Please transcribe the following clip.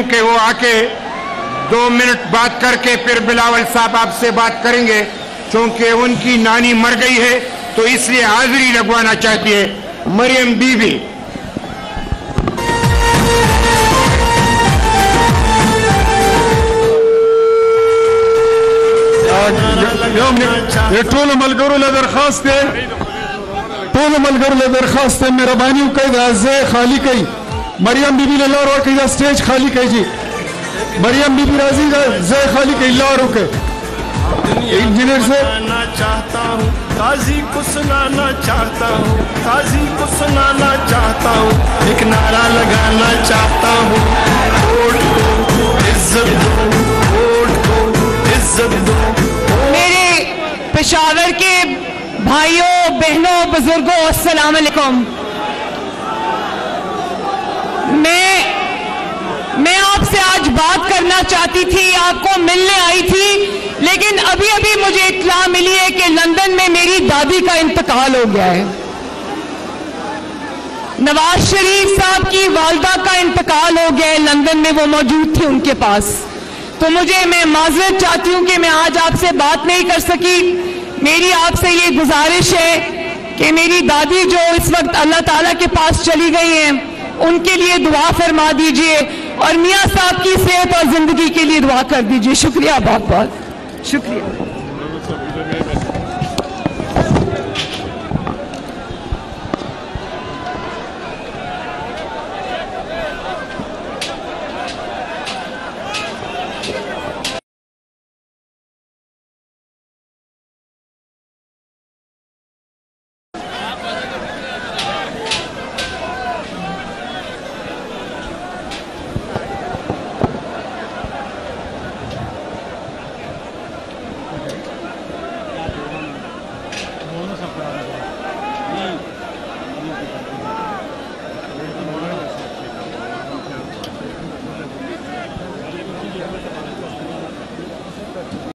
कि वो आके 2 मिनट बात करके फिर बिलावल साहब आपसे बात करेंगे, क्योंकि उनकी नानी मर गई है तो इसलिए हाजिरी लगवाना चाहती है। मरियम बीबी। ये टोल मलगरू दरखास्त है, टोल मलगरू दरखास्त है, मेहरबानी जे खाली कई मरियम बीबी ने लार और स्टेज खाली कई जी। मरियम बीबी राजी जे खाली कई लार के इंजीनियर से चाहता हूँ, काजी को सुनाना चाहता हूँ, काजी को सुनाना चाहता हूँ, एक नारा लगाना चाहता हूँ, वोट को इज्जत दो, वोट को इज्जत दो। मेरे पेशावर के भाइयों बहनों बुजुर्गों अस्सलाम वालेकुम। मैं आपसे आज बात करना चाहती थी, आपको मिलने आई थी, लेकिन अभी अभी मुझे इत्तला मिली है कि लंदन में मेरी दादी का इंतकाल हो गया है। नवाज शरीफ साहब की वालदा का इंतकाल हो गया है, लंदन में वो मौजूद थी उनके पास। तो मैं माजरत चाहती हूँ कि मैं आज आपसे बात नहीं कर सकी। मेरी आपसे ये गुजारिश है कि मेरी दादी जो इस वक्त अल्लाह ताला के पास चली गई हैं, उनके लिए दुआ फरमा दीजिए और मियाँ साहब की सेहत और जिंदगी के लिए दुआ कर दीजिए। शुक्रिया, बहुत बहुत शुक्रिया।